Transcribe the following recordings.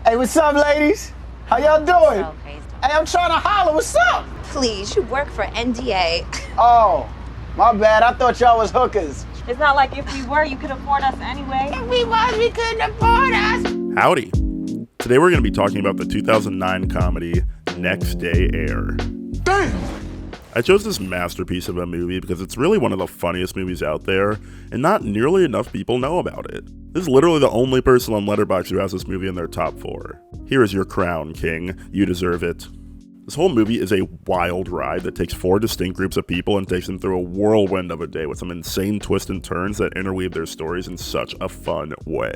Hey, what's up, ladies? How y'all doing? So crazy. Hey, I'm trying to holler. What's up? Please, you work for NDA. Oh, my bad. I thought y'all was hookers. It's not like if we were, you could afford us anyway. If we was, we couldn't afford us. Howdy. Today we're going to be talking about the 2009 comedy Next Day Air. Damn. I chose this masterpiece of a movie because it's really one of the funniest movies out there, and not nearly enough people know about it. This is literally the only person on Letterboxd who has this movie in their top 4. Here is your crown, King. You deserve it. This whole movie is a wild ride that takes 4 distinct groups of people and takes them through a whirlwind of a day with some insane twists and turns that interweave their stories in such a fun way.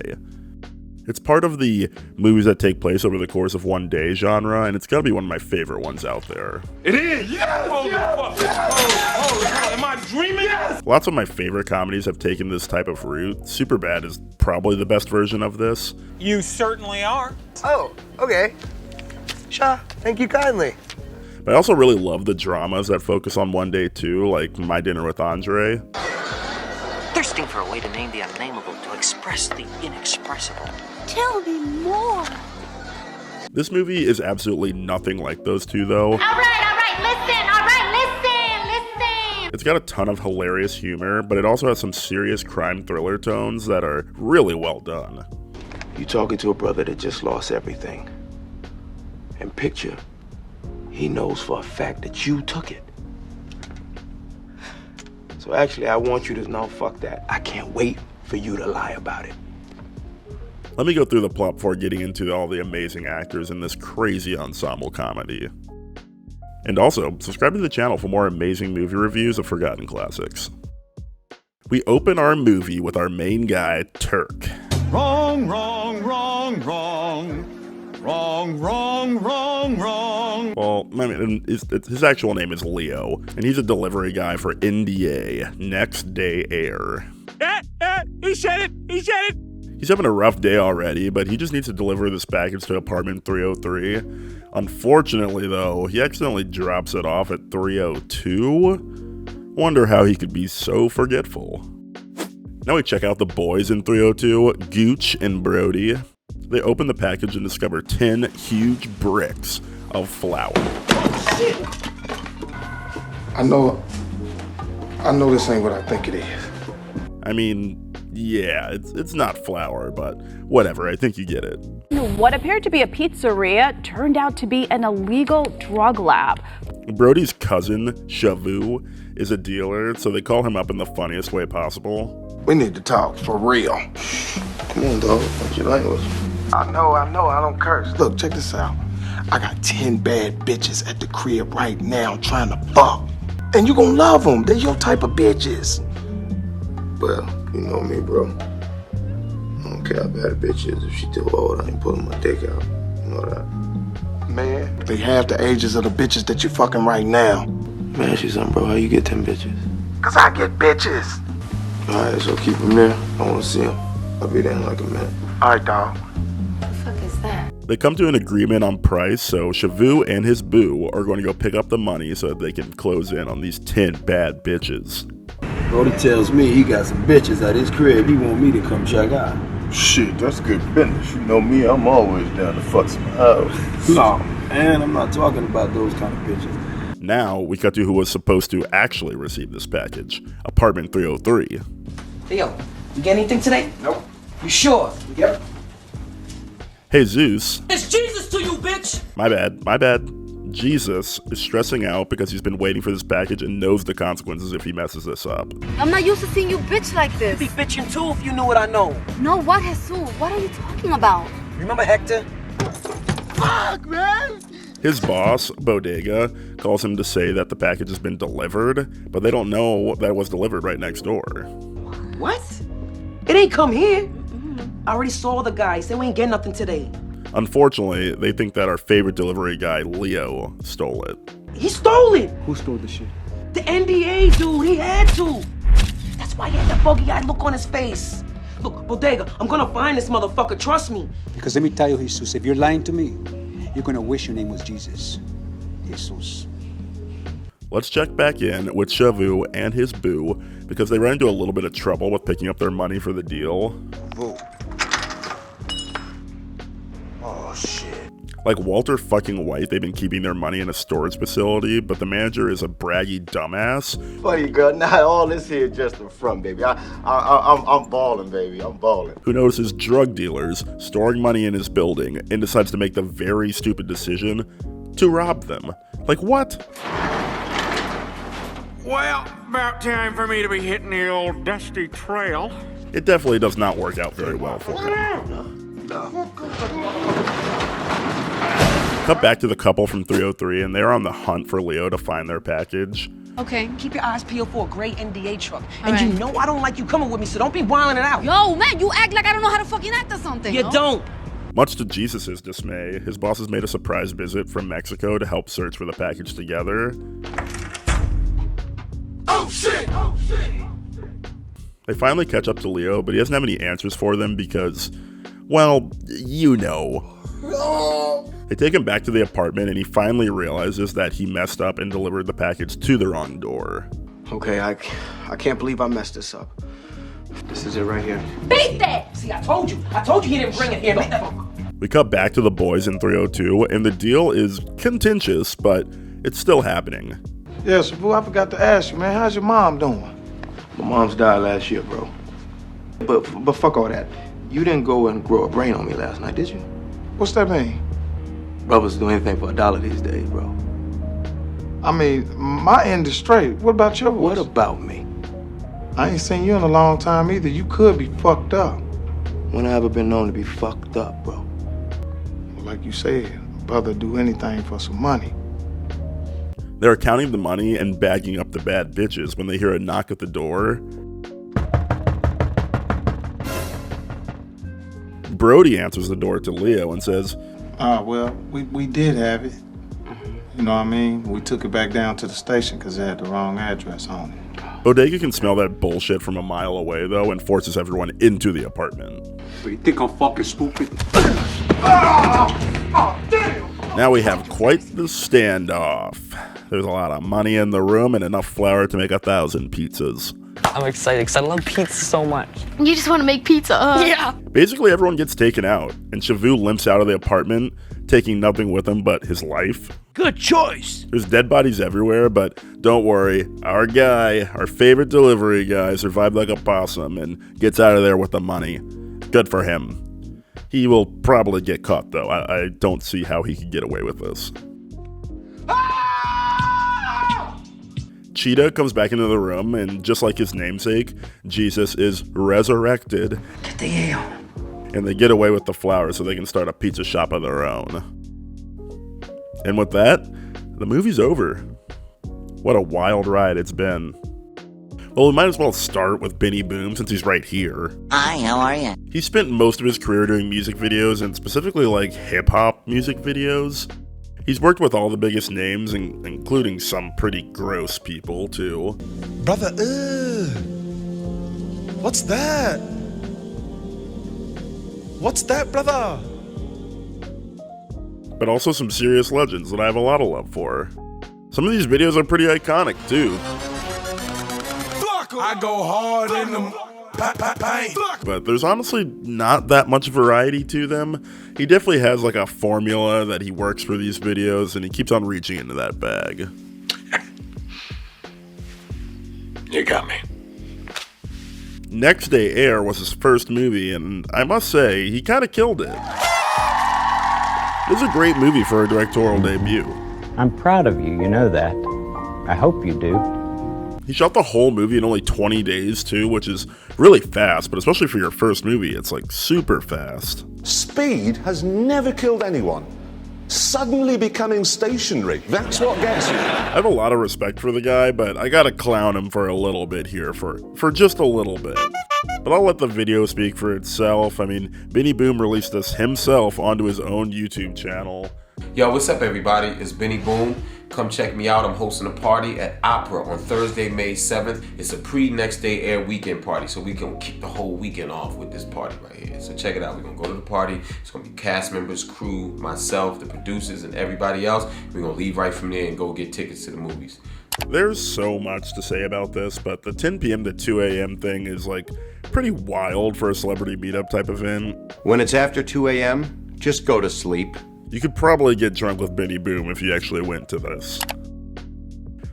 It's part of the movies that take place over the course of one day genre, and it's gotta be one of my favorite ones out there. It is! Yes! Holy fuck! Oh, am I dreaming? Yes! Lots of my favorite comedies have taken this type of route. Superbad is probably the best version of this. You certainly are. Oh, okay. Sure. Thank you kindly. But I also really love the dramas that focus on one day too, like My Dinner with Andre. Thirsting for a way to name the unnameable, to express the inexpressible. Tell me more. This movie is absolutely nothing like those two though. All right, listen. It's got a ton of hilarious humor, but it also has some serious crime thriller tones that are really well done. You talking to a brother that just lost everything. And picture, he knows for a fact that you took it. So actually, I want you to know, fuck that. I can't wait for you to lie about it. Let me go through the plot before getting into all the amazing actors in this crazy ensemble comedy. And also, subscribe to the channel for more amazing movie reviews of forgotten classics. We open our movie with our main guy, Turk. Wrong. Well, I mean, his actual name is Leo, and he's a delivery guy for NDA, Next Day Air. He said it! He's having a rough day already, but he just needs to deliver this package to apartment 303. Unfortunately, though, he accidentally drops it off at 302. Wonder how he could be so forgetful. Now we check out the boys in 302, Guch and Brody. They open the package and discover 10 huge bricks of flour. I know this ain't what I think it is. I mean, yeah, it's not flour, but whatever, I think you get it. What appeared to be a pizzeria turned out to be an illegal drug lab. Brody's cousin, Shavoo, is a dealer, so they call him up in the funniest way possible. We need to talk for real. Come on, dog. What's your language? I know. I don't curse. Look, check this out. I got 10 bad bitches at the crib right now trying to fuck. And you gonna love them. They're your type of bitches. Well, you know me, bro. I don't care how bad a bitch is. If she too old, I ain't pulling my dick out. You know that? Man, they have the ages of the bitches that you fucking right now. Man, ask you something, bro. How you get 10 bitches? Cause I get bitches. Alright, so keep them there. I wanna see them. I'll be there in like a minute. Alright, dog. What the fuck is that? They come to an agreement on price, so Shavoo and his boo are going to go pick up the money so that they can close in on these 10 bad bitches. Brody tells me he got some bitches at his crib he want me to come check out. Shit, that's good business. You know me, I'm always down to fuck some hoes. No, man, I'm not talking about those kind of bitches. Now, we cut to who was supposed to actually receive this package, apartment 303. Hey, yo, you get anything today? Nope. You sure? Yep. Hey, Zeus. It's Jesus to you, bitch! My bad. Jesus is stressing out because he's been waiting for this package and knows the consequences if he messes this up. I'm not used to seeing you bitch like this. You'd be bitching too if you knew what I know. No, what, Jesus? What are you talking about? Remember Hector? Fuck, man. His boss, Bodega, calls him to say that the package has been delivered, but they don't know that it was delivered right next door. What? It ain't come here. I already saw the guy. He said we ain't getting nothing today. Unfortunately, they think that our favorite delivery guy, Leo, stole it. He stole it. Who stole the shit? The NDA dude. He had to. That's why he had that buggy-eyed look on his face. Look, Bodega, I'm gonna find this motherfucker. Trust me. Because let me tell you, Jesus, if you're lying to me, you're gonna wish your name was Jesus. Jesus. Let's check back in with Shavoo and his boo because they ran into a little bit of trouble with picking up their money for the deal. Boo. Oh, Oh, shit. Like Walter fucking White, they've been keeping their money in a storage facility, but the manager is a braggy dumbass. Funny, girl, not all this here just the front, baby. I'm balling, baby. I'm balling. Who notices drug dealers storing money in his building and decides to make the very stupid decision to rob them. Like, what? Well, about time for me to be hitting the old dusty trail. It definitely does not work out very well for him. Cut back to the couple from 303, and they're on the hunt for Leo to find their package. Okay, keep your eyes peeled for a great NDA truck. All And right. you know I don't like you coming with me, so don't be wilding it out. Yo, man, you act like I don't know how to fucking act or something. You don't. Much to Jesus' dismay, his boss has made a surprise visit from Mexico to help search for the package together. Oh, shit! Oh, shit! They finally catch up to Leo, but he doesn't have any answers for them because, well, you know. They take him back to the apartment, and he finally realizes that he messed up and delivered the package to the wrong door. Okay, I can't believe I messed this up. This is it right here. Beat that! See, I told you he didn't bring it here. Beat that. We cut back to the boys in 302, and the deal is contentious, but it's still happening. Yeah, Shavoo, I forgot to ask you, man. How's your mom doing? My mom's died last year, bro. But fuck all that. You didn't go and grow a brain on me last night, did you? What's that mean? Brothers do anything for $1 these days, bro. I mean, my end is straight. What about yours? What about me? I ain't seen you in a long time either. You could be fucked up. When I ever been known to be fucked up, bro? Well, like you said, a brother do anything for some money. They're counting the money and bagging up the bad bitches when they hear a knock at the door. Brody answers the door to Leo and says, Well, we did have it. You know what I mean? We took it back down to the station because it had the wrong address on it. Bodega can smell that bullshit from a mile away, though, and forces everyone into the apartment. So you think I'm fucking stupid? Now we have quite the standoff. There's a lot of money in the room and enough flour to make 1,000 pizzas. I'm excited because I love pizza so much. You just want to make pizza, Yeah. Basically, everyone gets taken out, and Shavoo limps out of the apartment, taking nothing with him but his life. Good choice. There's dead bodies everywhere, but don't worry, our guy, our favorite delivery guy, survived like a possum and gets out of there with the money. Good for him. He will probably get caught, though. I don't see how he could get away with this. Chita comes back into the room, and just like his namesake, Jesus is resurrected. Get the hell. And they get away with the flour so they can start a pizza shop of their own. And with that, the movie's over. What a wild ride it's been. Well, we might as well start with Benny Boom since he's right here. Hi, how are you? He spent most of his career doing music videos, and specifically like hip-hop music videos. He's worked with all the biggest names, including some pretty gross people, too. Brother, what's that? What's that, brother? But also some serious legends that I have a lot of love for. Some of these videos are pretty iconic, too. I go hard in them. But there's honestly not that much variety to them. He definitely has like a formula that he works for these videos, and he keeps on reaching into that bag. You got me. Next Day Air was his first movie, and I must say, he kind of killed it. It was a great movie for a directorial debut. I'm proud of you, you know that. I hope you do. He shot the whole movie in only 20 days, too, which is really fast, but especially for your first movie, it's like super fast. Speed has never killed anyone. Suddenly becoming stationary, that's what gets you. I have a lot of respect for the guy, but I gotta clown him for a little bit here, for just a little bit. But I'll let the video speak for itself. I mean, Benny Boom released this himself onto his own YouTube channel. Yo, what's up everybody? It's Benny Boom. Come check me out. I'm hosting a party at Opera on Thursday, May 7th. It's a pre-Next Day Air weekend party, so we can kick the whole weekend off with this party right here. So check it out. We're gonna go to the party. It's gonna be cast members, crew, myself, the producers, and everybody else. We're gonna leave right from there and go get tickets to the movies. There's so much to say about this, but the 10 p.m. to 2 a.m. thing is like pretty wild for a celebrity meetup type event. When it's after 2 a.m., Just go to sleep. You could probably get drunk with Benny Boom if you actually went to this.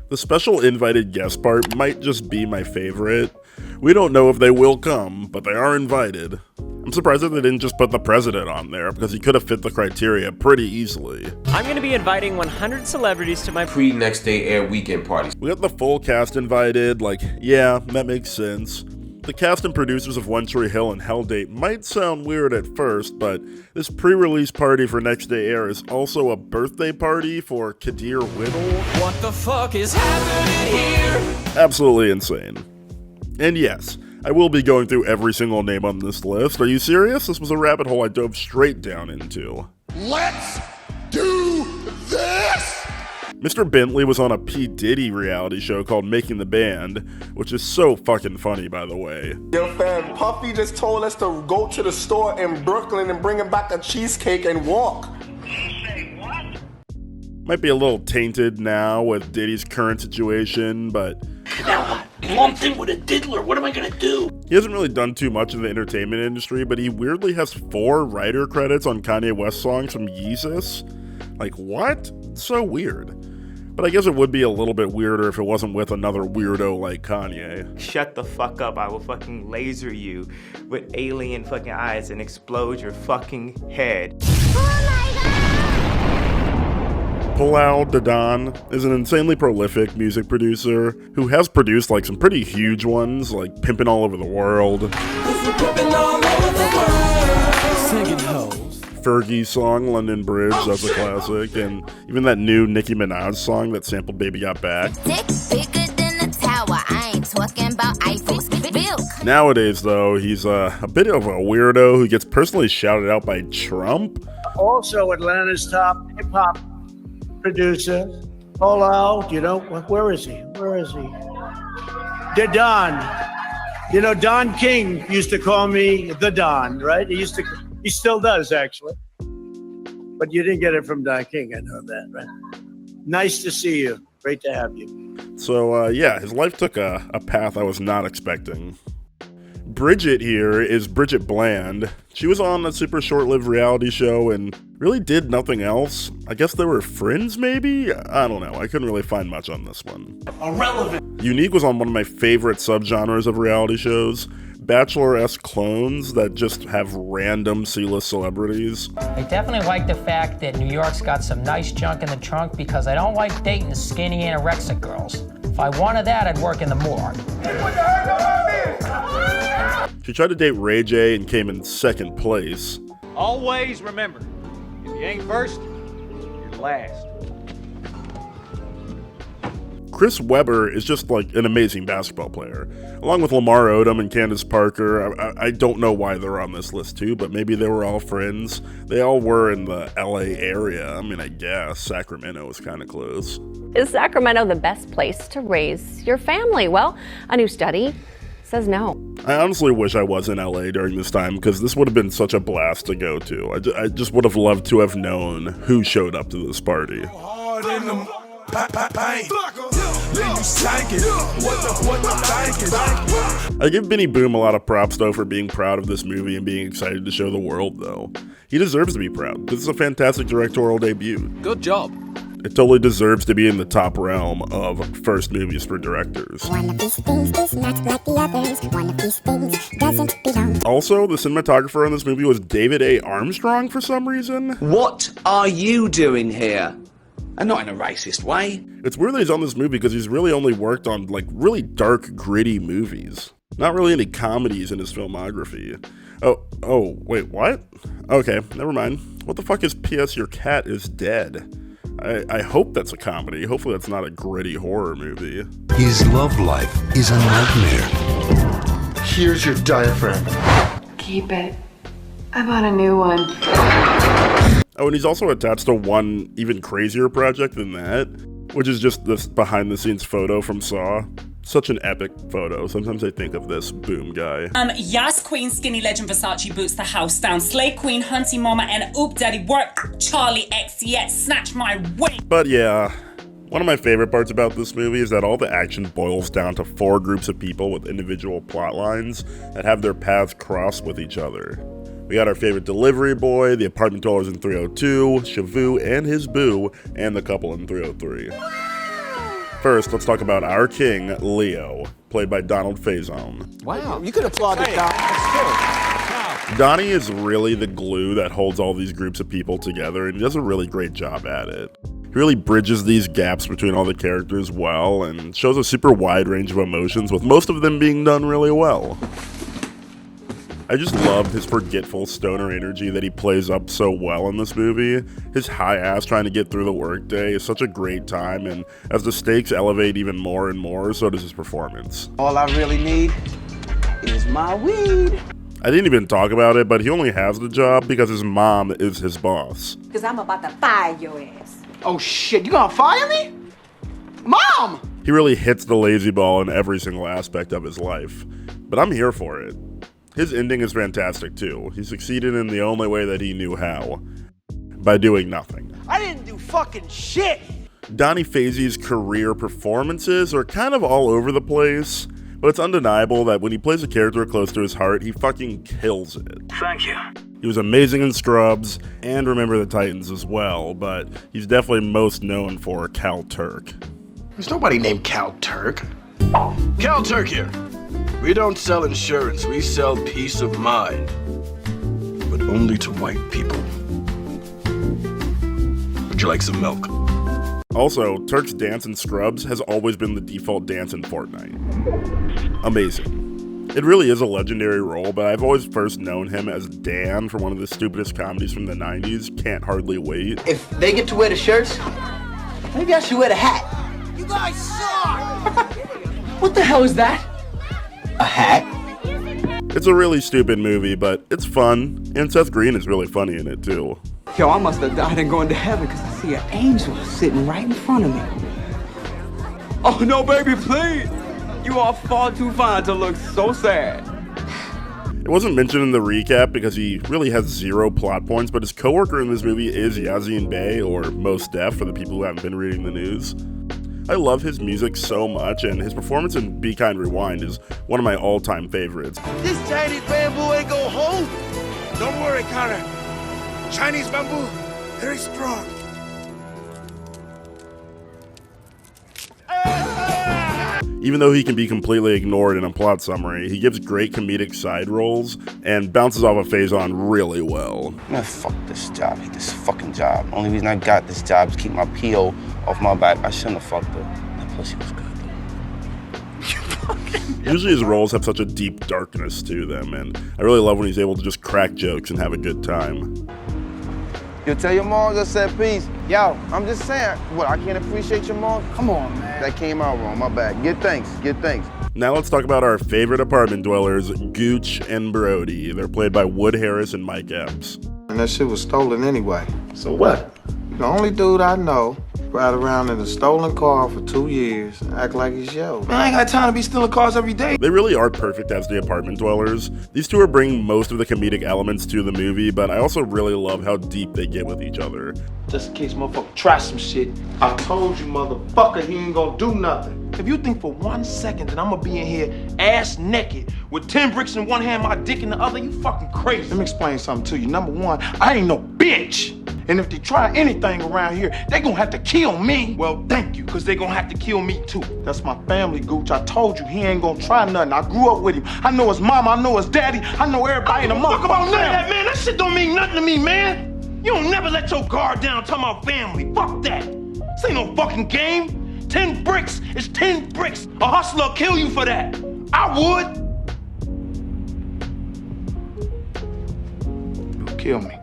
The special invited guest part might just be my favorite. We don't know if they will come, but they are invited. I'm surprised that they didn't just put the president on there, because he could have fit the criteria pretty easily. I'm going to be inviting 100 celebrities to my pre-next day air weekend party. We got the full cast invited, like, yeah, that makes sense. The cast and producers of One Tree Hill and Hell Date might sound weird at first, but this pre-release party for Next Day Air is also a birthday party for Kadir Whittle. What the fuck is happening here? Absolutely insane. And yes, I will be going through every single name on this list. Are you serious? This was a rabbit hole I dove straight down into. Let's do this! Mr. Bentley was on a P. Diddy reality show called Making the Band, which is so fucking funny, by the way. Yo, fam, Puffy just told us to go to the store in Brooklyn and bring him back a cheesecake and walk. Might be a little tainted now with Diddy's current situation, but Now I'm lumped in with a diddler. What am I gonna do? he hasn't really done too much in the entertainment industry, but he weirdly has 4 writer credits on Kanye West songs from Yeezus. Like, what? It's so weird. But I guess it would be a little bit weirder if it wasn't with another weirdo like Kanye. Shut the fuck up, I will fucking laser you with alien fucking eyes and explode your fucking head. Palau Dadan is an insanely prolific music producer who has produced like some pretty huge ones, like Pimpin' All Over the World, Fergie's song London Bridge, that's a classic, and even that new Nicki Minaj song that sampled Baby Got Back. Nowadays though, he's a bit of a weirdo who gets personally shouted out by Trump. Also Atlanta's top hip-hop producer, Palau, you know, where is he? The Don. You know, Don King used to call me the Don, right? He still does, actually. But you didn't get it from Don King, I know that, right? Nice to see you. Great to have you. So, yeah, his life took a path I was not expecting. Bridget here is Bridget Bland. She was on a super short-lived reality show and really did nothing else. I guess they were friends, maybe? I don't know. I couldn't really find much on this one. Irrelevant. Unique was on one of my favorite subgenres of reality shows, Bachelor-esque clones that just have random C-list celebrities. I definitely like the fact that New York's got some nice junk in the trunk because I don't like dating skinny anorexic girls. If I wanted that, I'd work in the morgue. She tried to date Ray J and came in second place. Always remember, if you ain't first, you're last. Chris Webber is just like an amazing basketball player. Along with Lamar Odom and Candace Parker, I don't know why they're on this list too, but maybe they were all friends. They all were in the LA area. I mean, I guess Sacramento was kind of close. Is Sacramento the best place to raise your family? Well, a new study says no. I honestly wish I was in LA during this time because this would have been such a blast to go to. I just would have loved to have known who showed up to this party. I give Benny Boom a lot of props though for being proud of this movie and being excited to show the world though. He deserves to be proud. This is a fantastic directorial debut. Good job. It totally deserves to be in the top realm of first movies for directors. One of these things is not like the others. One of these things doesn't belong. Also, the cinematographer on this movie was David A. Armstrong for some reason. What are you doing here? And not in a racist way. It's weird that he's on this movie because he's really only worked on like really dark, gritty movies. Not really any comedies in his filmography. Oh, wait, what? Okay, never mind. What the fuck is P.S. Your Cat is Dead? I hope that's a comedy. Hopefully that's not a gritty horror movie. His love life is a nightmare. Here's your diaphragm. Keep it. I bought a new one. Oh, and he's also attached to one even crazier project than that, which is just this behind-the-scenes photo from Saw. Such an epic photo. Sometimes I think of this Boom guy. Yas Queen, Skinny Legend, Versace boots the house down. Slay Queen, Hunty Mama, and Oop Daddy work. Charlie XCX, snatch my wing. But yeah, one of my favorite parts about this movie is that all the action boils down to 4 groups of people with individual plot lines that have their paths cross with each other. We got our favorite delivery boy, the apartment dwellers in 302, Shavoo and his boo, and the couple in 303. First, let's talk about our king, Leo, played by Donald Faison. Wow, you could applaud the guy. Donnie is really the glue that holds all these groups of people together, and he does a really great job at it. He really bridges these gaps between all the characters well, and shows a super wide range of emotions, with most of them being done really well. I just love his forgetful stoner energy that he plays up so well in this movie. His high ass trying to get through the workday is such a great time, and as the stakes elevate even more and more, so does his performance. All I really need is my weed. I didn't even talk about it, but he only has the job because his mom is his boss. Because I'm about to fire your ass. Oh shit, you gonna fire me? Mom! He really hits the lazy ball in every single aspect of his life, but I'm here for it. His ending is fantastic too. He succeeded in the only way that he knew how, by doing nothing. I didn't do fucking shit! Donnie Faisy's career performances are kind of all over the place, but it's undeniable that when he plays a character close to his heart, he fucking kills it. Thank you. He was amazing in Scrubs and Remember the Titans as well, but he's definitely most known for Cal Turk. There's nobody named Cal Turk. Cal Turk here. We don't sell insurance, we sell peace of mind. But only to white people. Would you like some milk? Also, Turk's dance in Scrubs has always been the default dance in Fortnite. Amazing. It really is a legendary role, but I've always first known him as Dan from one of the stupidest comedies from the 90s, Can't Hardly Wait. If they get to wear the shirts, maybe I should wear the hat. You guys suck! What the hell is that? A hat? It's a really stupid movie, but it's fun, and Seth Green is really funny in it too. Yo, I must have died and gone to heaven because I see an angel sitting right in front of me. Oh no, baby, please! You are far too fine to look so sad. It wasn't mentioned in the recap because he really has zero plot points, but his coworker in this movie is Yasiin Bey, or Mos Def for the people who haven't been reading the news. I love his music so much, and his performance in Be Kind Rewind is one of my all-time favorites. This Chinese bamboo ain't gonna hold. Don't worry, Connor. Chinese bamboo, very strong. Even though he can be completely ignored in a plot summary, he gives great comedic side roles and bounces off of Faison really well. Man, fuck this job. I hate this fucking job. Only reason I got this job is to keep my PO off my back. I shouldn't have fucked her. That pussy was good. Usually his roles have such a deep darkness to them, and I really love when he's able to just crack jokes and have a good time. You tell your mom I said peace. Yo, I'm just saying, what, I can't appreciate your mom? Come on, man. That came out wrong, my bad. Get thanks. Now let's talk about our favorite apartment dwellers, Guch and Brody. They're played by Wood Harris and Mike Epps. And that shit was stolen anyway. So what? The only dude I know ride around in a stolen car for 2 years and act like he's yo. Man, I ain't got time to be stealing cars every day. They really are perfect as the apartment dwellers. These two are bringing most of the comedic elements to the movie, but I also really love how deep they get with each other. Just in case motherfucker try some shit, I told you, motherfucker, he ain't gonna do nothing. If you think for 1 second that I'm gonna be in here ass naked with 10 bricks in one hand, my dick in the other, you fucking crazy. Let me explain something to you. Number one, I ain't no bitch. And if they try anything around here, they gonna have to kill me. Well, thank you, because they gonna have to kill me too. That's my family, Guch. I told you, he ain't gonna try nothing. I grew up with him. I know his mama, I know his daddy, I know everybody in the motherfucker. About none of that, man. That shit don't mean nothing to me, man. You don't never let your guard down talking about family. Fuck that. This ain't no fucking game. 10 bricks is 10 bricks. A hustler will kill you for that. I would. You'll kill me.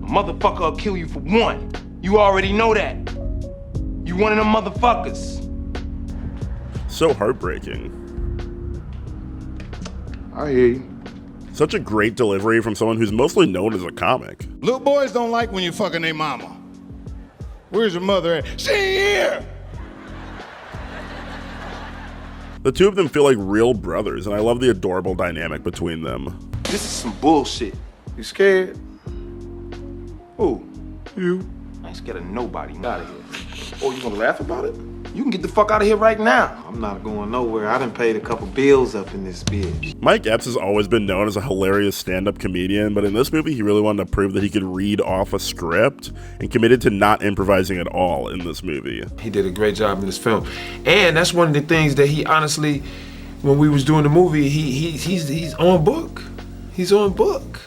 A motherfucker will kill you for one. You already know that. You one of them motherfuckers. So heartbreaking. I hear you. Such a great delivery from someone who's mostly known as a comic. Little boys don't like when you fucking their mama. Where's your mother at? She ain't here! The two of them feel like real brothers, and I love the adorable dynamic between them. This is some bullshit. You scared? Who? You. I ain't scared of nobody. Out of here. Oh, you gonna laugh about it? You can get the fuck out of here right now. I'm not going nowhere. I done paid a couple bills up in this bitch. Mike Epps has always been known as a hilarious stand-up comedian, but in this movie he really wanted to prove that he could read off a script and committed to not improvising at all in this movie. He did a great job in this film. And that's one of the things that he honestly, when we was doing the movie, he's on book. He's on book.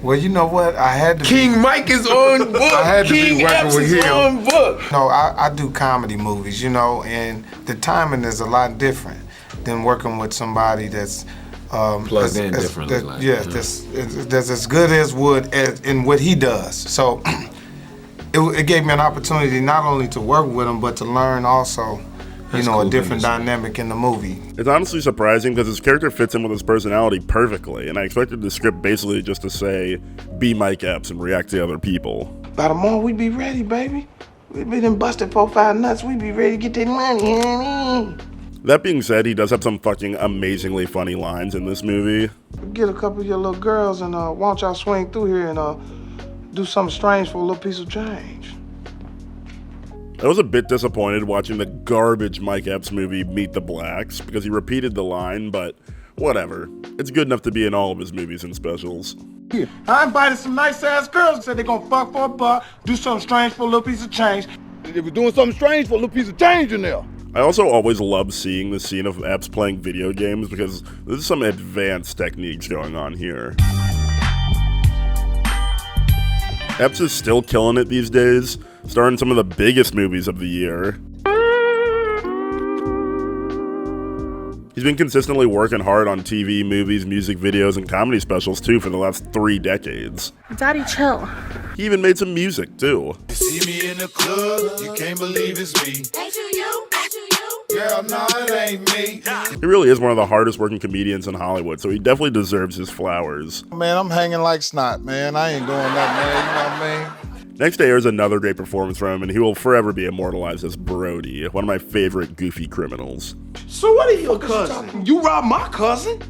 Well, you know what? I had to King Mike is on book. I had to King be working Epps with is him. on book. No, I do comedy movies, you know, and the timing is a lot different than working with somebody that's plugged in differently. That's as good as Wood in what he does. So it gave me an opportunity not only to work with him, but to learn also, you know, a different dynamic in the movie. It's honestly surprising because his character fits in with his personality perfectly, and I expected the script basically just to say, be Mike Epps and react to other people. By tomorrow, we be ready, baby. We been busted 4-5 nuts. We be ready to get that money, honey. That being said, he does have some fucking amazingly funny lines in this movie. Get a couple of your little girls and why don't y'all swing through here and do something strange for a little piece of change. I was a bit disappointed watching the garbage Mike Epps movie Meet the Blacks because he repeated the line, but whatever. It's good enough to be in all of his movies and specials. I invited some nice ass girls, said they're gonna fuck for $1, do something strange for a little piece of change. They were doing something strange for a little piece of change in there. I also always love seeing the scene of Epps playing video games because there's some advanced techniques going on here. Epps is still killing it these days, starring some of the biggest movies of the year. He's been consistently working hard on TV, movies, music videos, and comedy specials too for the last 3 decades. Daddy, chill. He even made some music too. You see me in the club, you can't believe it's me. Ain't you? Girl, no, it ain't me. He really is one of the hardest working comedians in Hollywood, so he definitely deserves his flowers. Man, I'm hanging like snot, man. I ain't doing nothing, man. You know what I mean? Next day airs another great performance from him, and he will forever be immortalized as Brody, one of my favorite goofy criminals. So what are your cousin? You robbed my cousin?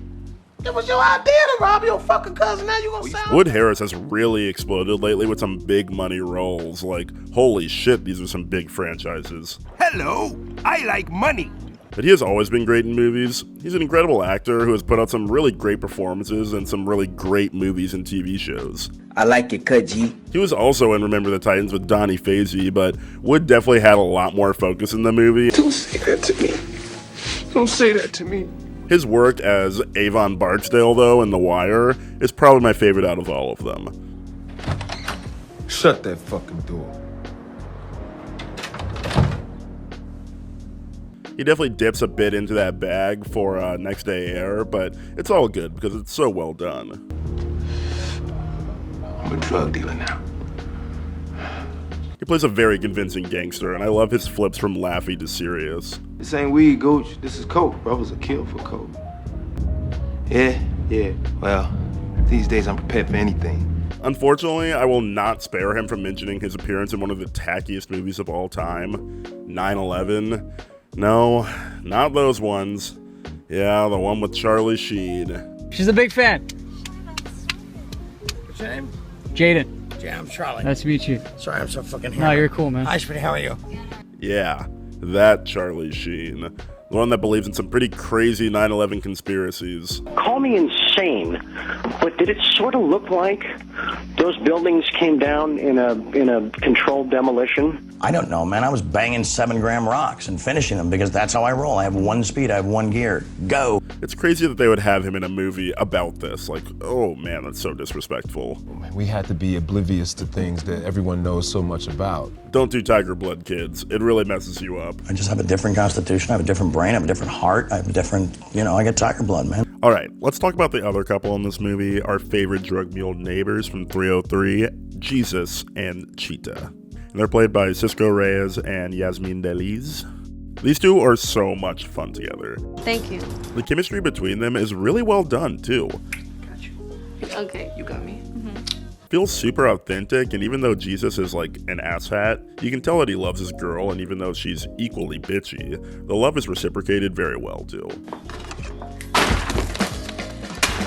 It was your idea to rob your fucking cousin. Now you gonna sound. Wood Harris has really exploded lately with some big money roles. Like, holy shit, these are some big franchises. Hello, I like money. But he has always been great in movies. He's an incredible actor who has put out some really great performances and some really great movies and TV shows. I like your cut, G. He was also in Remember the Titans with Donald Faison, but Wood definitely had a lot more focus in the movie. Don't say that to me. Don't say that to me. His work as Avon Barksdale, though, in The Wire, is probably my favorite out of all of them. Shut that fucking door. He definitely dips a bit into that bag for Next Day Air, but it's all good because it's so well done. I'm a drug dealer now. He plays a very convincing gangster, and I love his flips from laughy to serious. This ain't weed, Guch. This is coke. Brothers are killed for coke. Yeah. Well, these days I'm prepared for anything. Unfortunately, I will not spare him from mentioning his appearance in one of the tackiest movies of all time, 9/11. No, not those ones. Yeah, the one with Charlie Sheen. She's a big fan. What's your name? Jaden. Yeah, I'm Charlie. Nice to meet you. Sorry, I'm so fucking here. No, you're cool, man. Hi, sweetie, how are you? Yeah, that Charlie Sheen. The one that believes in some pretty crazy 9/11 conspiracies. Call me insane, but did it sort of look like those buildings came down in a controlled demolition? I don't know, man. I was banging 7-gram rocks and finishing them because that's how I roll. I have one speed, I have one gear. Go. It's crazy that they would have him in a movie about this. Like, oh man, that's so disrespectful. We had to be oblivious to things that everyone knows so much about. Don't do Tiger Blood, kids. It really messes you up. I just have a different constitution, I have a different brain, I have a different heart, I have a different, I get tiger blood, man. All right, let's talk about the other couple in this movie, our favorite drug mule neighbors from 303, Jesus and Chita. And they're played by Cisco Reyes and Yasmin Deliz. These two are so much fun together. Thank you. The chemistry between them is really well done, too. Got you. Okay, you got me. Feels super authentic, and even though Jesus is like an asshat, you can tell that he loves his girl, and even though she's equally bitchy, the love is reciprocated very well, too.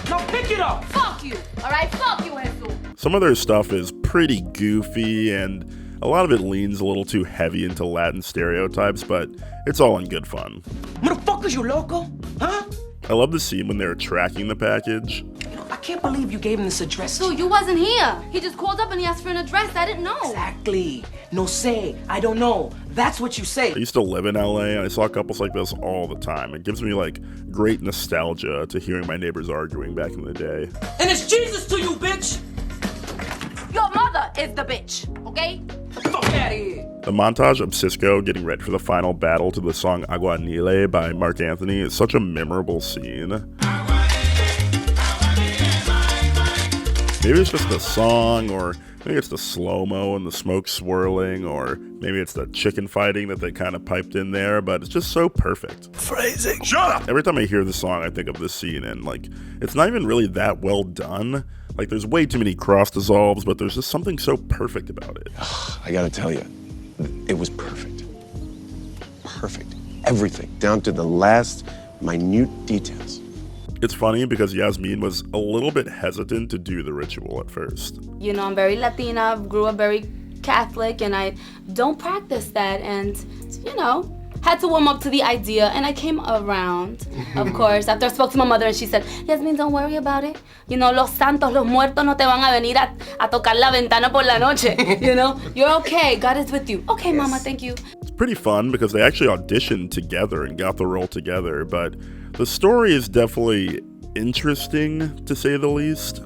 Now pick it up! Fuck you! Alright, fuck you, Jesus! Some of their stuff is pretty goofy, and A lot of it leans a little too heavy into Latin stereotypes, but it's all in good fun. Motherfuckers, you loco? Huh? I love the scene when they're tracking the package. I can't believe you gave him this address. So you wasn't here. He just called up and he asked for an address. I didn't know. Exactly. No sé. I don't know. That's what you say. I used to live in LA and I saw couples like this all the time. It gives me like great nostalgia to hearing my neighbors arguing back in the day. And it's Jesus to you, bitch! Your mother is the bitch, okay? Fuck out of here. The montage of Cisco getting ready for the final battle to the song Aguanile by Mark Anthony is such a memorable scene. Maybe it's just the song, or maybe it's the slow-mo and the smoke swirling, or maybe it's the chicken fighting that they kind of piped in there, but it's just so perfect. Phrasing. Shut up! Every time I hear the song, I think of this scene, and like, it's not even really that well done. Like, there's way too many cross dissolves, but there's just something so perfect about it. I gotta tell you, it was perfect. Perfect. Everything, down to the last minute details. It's funny because Yasmin was a little bit hesitant to do the ritual at first. You know, I'm very Latina, grew up very Catholic, and I don't practice that. And, you know, had to warm up to the idea, and I came around, of course, after I spoke to my mother, and she said, Yasmin, don't worry about it. You know, los santos, los muertos no te van a venir a tocar la ventana por la noche. You know, you're okay. God is with you. Okay, yes. Mama, thank you. It's pretty fun because they actually auditioned together and got the role together, but the story is definitely interesting, to say the least.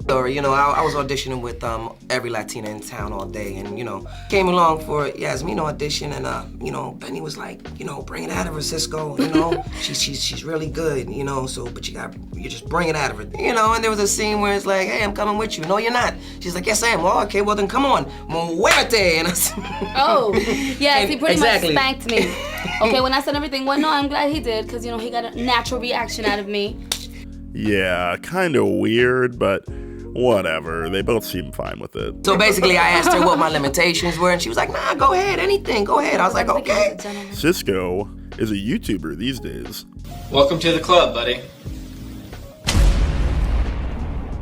You know, I was auditioning with every Latina in town all day, and, you know, came along for Yasmin audition, and, you know, Benny was like, you know, bring it out of her, Cisco, you know, she's really good, you know, so, but you just bring it out of her, you know, and there was a scene where it's like, hey, I'm coming with you. No, you're not. She's like, yes, I am. Well, okay, well, then come on. Muévete. And I said, oh, yes, he pretty much spanked me. Okay, when I said everything, well, no, I'm glad he did, because, you know, he got a natural reaction out of me. Yeah, kind of weird, but whatever. They both seem fine with it. So basically, I asked her what my limitations were, and she was like, nah, go ahead, anything, go ahead. I was like, okay. Cisco is a YouTuber these days. Welcome to the club, buddy.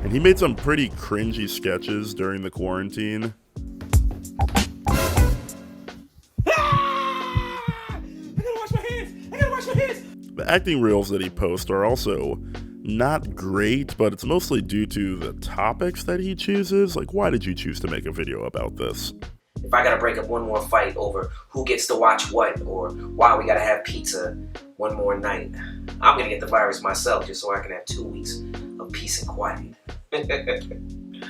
And he made some pretty cringy sketches during the quarantine. The acting reels that he posts are also not great, but it's mostly due to the topics that he chooses. Like, why did you choose to make a video about this? If I gotta break up one more fight over who gets to watch what, or why we gotta have pizza one more night, I'm gonna get the virus myself just so I can have 2 weeks of peace and quiet.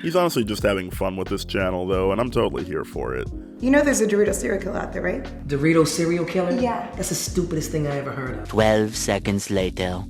He's honestly just having fun with this channel, though, and I'm totally here for it. You know there's a Dorito serial killer out there, right? Dorito serial killer? Yeah. That's the stupidest thing I ever heard of. 12 seconds later.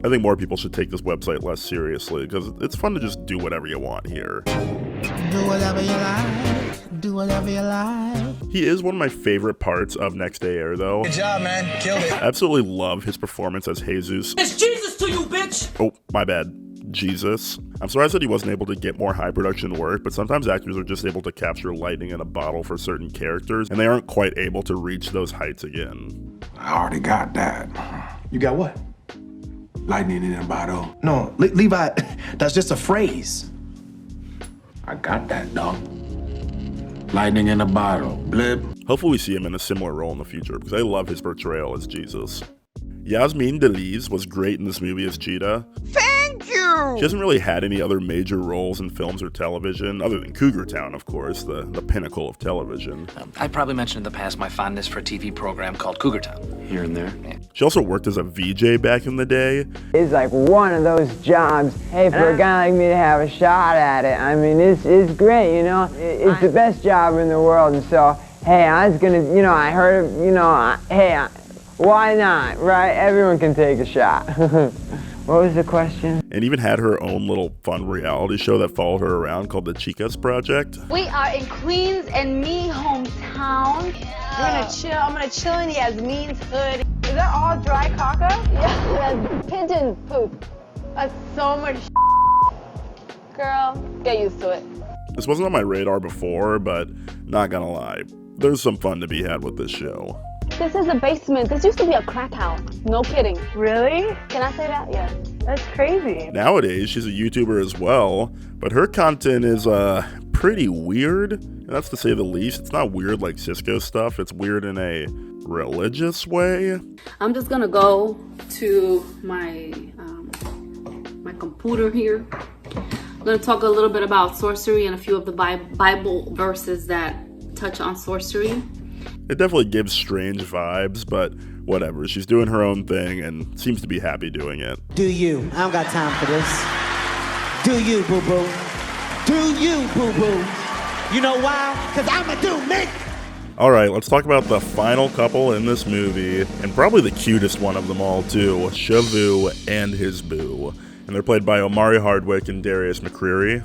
I think more people should take this website less seriously, because it's fun to just do whatever you want here. Do whatever you like. Do whatever you like. He is one of my favorite parts of Next Day Air, though. Good job, man. Killed it. I absolutely love his performance as Jesus. It's Jesus to you, bitch! Oh, my bad. Jesus. I'm sorry I said he wasn't able to get more high production work, but sometimes actors are just able to capture lightning in a bottle for certain characters, and they aren't quite able to reach those heights again. I already got that. You got what? Lightning in a bottle. No, Levi, that's just a phrase. I got that, dog. Lightning in a bottle. Blip. Hopefully we see him in a similar role in the future, because I love his portrayal as Jesus. Yasmin Deliz was great in this movie as Chita. Thank you! She hasn't really had any other major roles in films or television, other than Cougar Town, of course, the pinnacle of television. I probably mentioned in the past my fondness for a TV program called Cougar Town. Here and there. Yeah. She also worked as a VJ back in the day. It's like one of those jobs, hey, for a guy like me to have a shot at it, I mean, it's great, you know? It's the best job in the world, and so, hey, I was gonna, you know, I heard, you know, why not, right? Everyone can take a shot. What was the question? And even had her own little fun reality show that followed her around called the Chicas Project. We are in Queens and me hometown. Yeah. We're gonna chill. I'm gonna chill in Yasmin's hood. Is that all dry caca? Yeah, pigeon poop. That's so much Girl, get used to it. This wasn't on my radar before, but not gonna lie, there's some fun to be had with this show. This is a basement. This used to be a crack house. No kidding. Really? Can I say that? Yeah. That's crazy. Nowadays, she's a YouTuber as well, but her content is pretty weird, and that's to say the least. It's not weird like Cisco stuff, it's weird in a religious way. I'm just gonna go to my my computer here. I'm gonna talk a little bit about sorcery and a few of the Bible verses that touch on sorcery. It definitely gives strange vibes, but whatever. She's doing her own thing and seems to be happy doing it. Do you? I don't got time for this. Do you, boo-boo? Do you, boo-boo? You know why? Because I'ma do me. Alright, let's talk about the final couple in this movie, and probably the cutest one of them all too, Shavoo and his boo. And they're played by Omari Hardwick and Darius McCrary.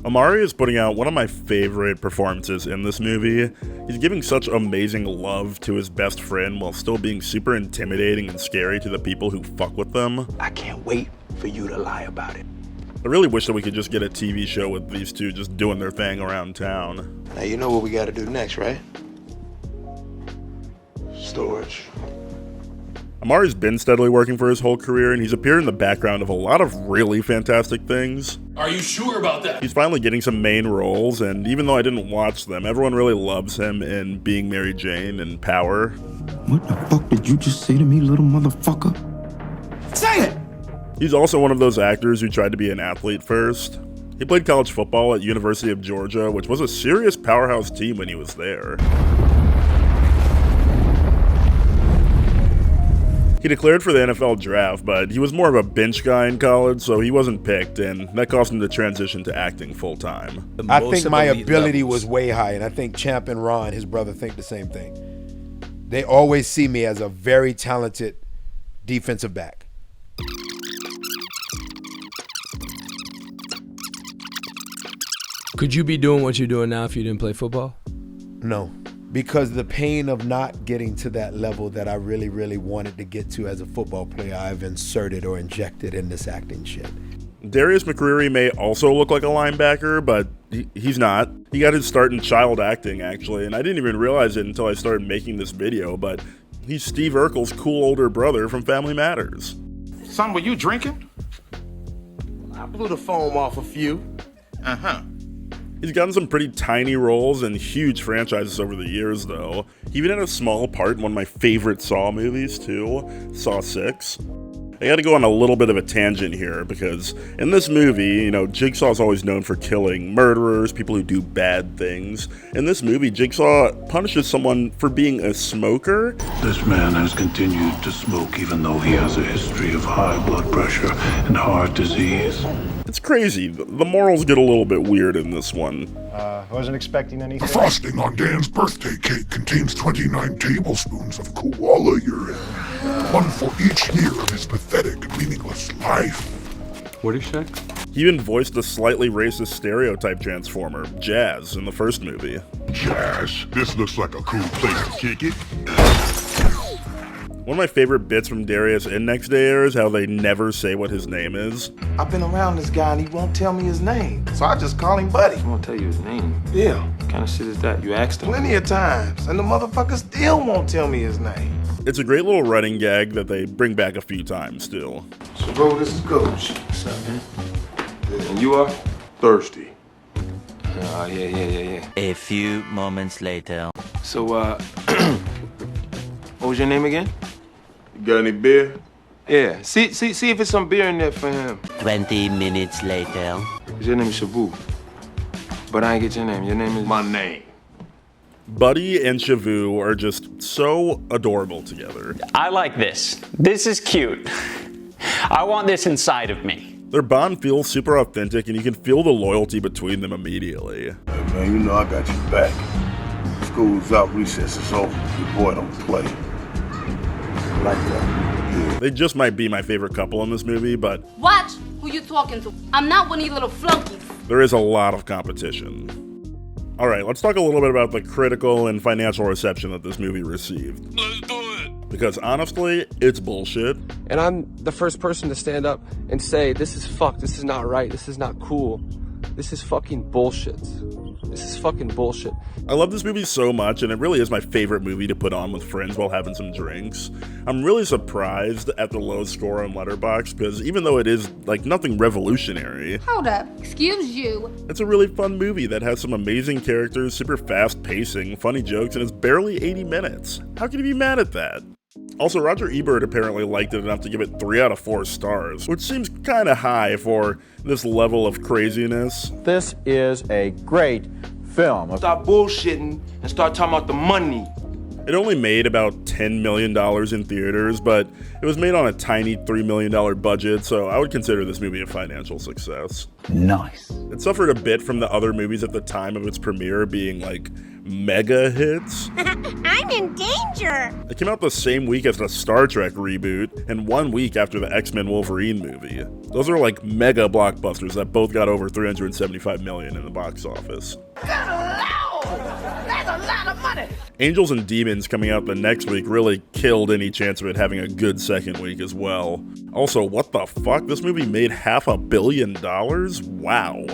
Omari is putting out one of my favorite performances in this movie. He's giving such amazing love to his best friend while still being super intimidating and scary to the people who fuck with them. I can't wait for you to lie about it. I really wish that we could just get a TV show with these two just doing their thing around town. Now you know what we gotta do next, right? Storage. Omari's been steadily working for his whole career, and he's appeared in the background of a lot of really fantastic things. Are you sure about that? He's finally getting some main roles, and even though I didn't watch them, everyone really loves him in Being Mary Jane and Power. What the fuck did you just say to me, little motherfucker? Say it! He's also one of those actors who tried to be an athlete first. He played college football at University of Georgia, which was a serious powerhouse team when he was there. He declared for the NFL draft, but he was more of a bench guy in college, so he wasn't picked, and that caused him to transition to acting full-time. I think my ability was way high, and I think Champ and Ron, his brother, think the same thing. They always see me as a very talented defensive back. Could you be doing what you're doing now if you didn't play football? No. Because the pain of not getting to that level that I really, really wanted to get to as a football player, I've inserted or injected in this acting shit. Darius McCrary may also look like a linebacker, but he's not. He got his start in child acting, actually, and I didn't even realize it until I started making this video, but he's Steve Urkel's cool older brother from Family Matters. Son, were you drinking? I blew the foam off a few. Uh-huh. He's gotten some pretty tiny roles in huge franchises over the years, though. He even had a small part in one of my favorite Saw movies, too, Saw 6. I gotta go on a little bit of a tangent here, because in this movie, Jigsaw's always known for killing murderers, people who do bad things. In this movie, Jigsaw punishes someone for being a smoker. This man has continued to smoke even though he has a history of high blood pressure and heart disease. It's crazy. The morals get a little bit weird in this one. I wasn't expecting anything. The frosting on Dan's birthday cake contains 29 tablespoons of koala urine. One for each year of his pathetic, meaningless life. What did you say? He even voiced a slightly racist stereotype transformer, Jazz, in the first movie. Jazz, this looks like a cool place to kick it. One of my favorite bits from Darius in Next Day Air is how they never say what his name is. I've been around this guy and he won't tell me his name, so I just call him Buddy. He won't tell you his name? Yeah. What kind of shit is that? You asked him? Plenty of times, and the motherfucker still won't tell me his name. It's a great little running gag that they bring back a few times still. So, bro, this is Guch. What's up, man? And you are? Thirsty. Yeah. A few moments later. So, what was your name again? You got any beer? Yeah. See if it's some beer in there for him. 20 minutes later. Your name is Shavoo. But I ain't get your name. Your name is... My name. Buddy and Shavoo are just so adorable together. I like this. This is cute. I want this inside of me. Their bond feels super authentic, and you can feel the loyalty between them immediately. Hey, man, you know I got your back. School's out, recess is over. Your boy don't play. Like that. Yeah. They just might be my favorite couple in this movie, but... Watch who you talking to. I'm not one of you little flunkies. There is a lot of competition. Alright, let's talk a little bit about the critical and financial reception that this movie received. Let's do it! Because honestly, it's bullshit. And I'm the first person to stand up and say, this is fucked, this is not right, this is not cool. This is fucking bullshit. This is fucking bullshit. I love this movie so much, and it really is my favorite movie to put on with friends while having some drinks. I'm really surprised at the low score on Letterboxd, because even though it is, like, nothing revolutionary, Hold up. Excuse you. it's a really fun movie that has some amazing characters, super fast pacing, funny jokes, and it's barely 80 minutes. How can you be mad at that? Also, Roger Ebert apparently liked it enough to give it 3 out of 4 stars, which seems kinda high for this level of craziness. This is a great film. Stop bullshitting and start talking about the money. It only made about $10 million in theaters, but it was made on a tiny $3 million budget, so I would consider this movie a financial success. Nice. It suffered a bit from the other movies at the time of its premiere being like mega hits. I'm in danger. It came out the same week as the Star Trek reboot, and 1 week after the X-Men Wolverine movie. Those are like mega blockbusters that both got over $375 million in the box office. That's a lot of money. Angels and Demons coming out the next week really killed any chance of it having a good second week as well. Also, what the fuck? This movie made $500 million? Wow.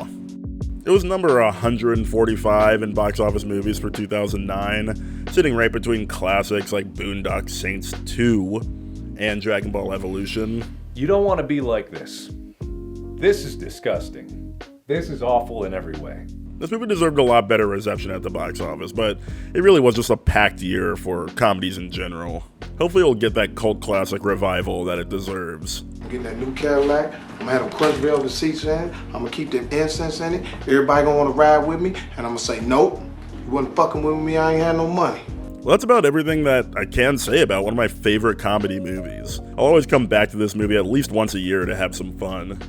It was number 145 in box office movies for 2009, sitting right between classics like Boondock Saints 2 and Dragon Ball Evolution. You don't want to be like this. This is disgusting. This is awful in every way. This movie deserved a lot better reception at the box office, but it really was just a packed year for comedies in general. Hopefully it'll get that cult classic revival that it deserves. I'm getting that new Cadillac. I'm gonna have them crushed velvet seats in. I'm gonna keep them incense in it. Everybody gonna wanna ride with me, and I'm gonna say, nope, you wasn't fucking with me, I ain't had no money. Well, that's about everything that I can say about one of my favorite comedy movies. I'll always come back to this movie at least once a year to have some fun.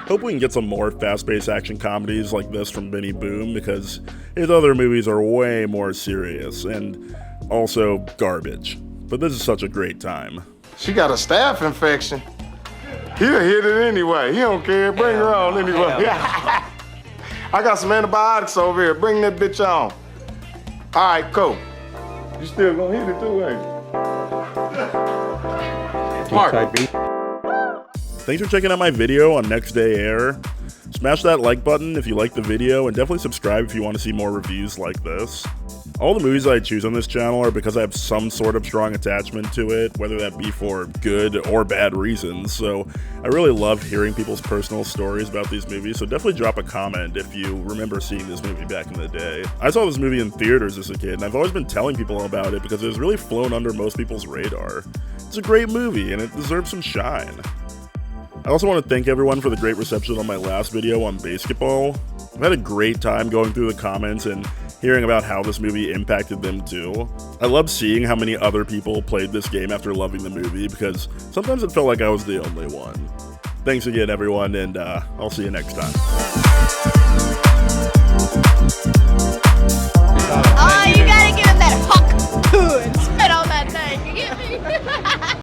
Hope we can get some more fast-paced action comedies like this from Benny Boom, because his other movies are way more serious and also garbage. But this is such a great time. She got a staph infection. He'll hit it anyway. He don't care. Bring her on anyway. I got some antibiotics over here. Bring that bitch on. All right, cool. You still gonna hit it too, ain't you? Mark. Thanks for checking out my video on Next Day Air. Smash that like button if you like the video, and definitely subscribe if you want to see more reviews like this. All the movies I choose on this channel are because I have some sort of strong attachment to it, whether that be for good or bad reasons, so I really love hearing people's personal stories about these movies, so definitely drop a comment if you remember seeing this movie back in the day. I saw this movie in theaters as a kid, and I've always been telling people about it because it was really flown under most people's radar. It's a great movie, and it deserves some shine. I also want to thank everyone for the great reception on my last video on basketball. I've had a great time going through the comments and hearing about how this movie impacted them too. I love seeing how many other people played this game after loving the movie, because sometimes it felt like I was the only one. Thanks again, everyone, and I'll see you next time.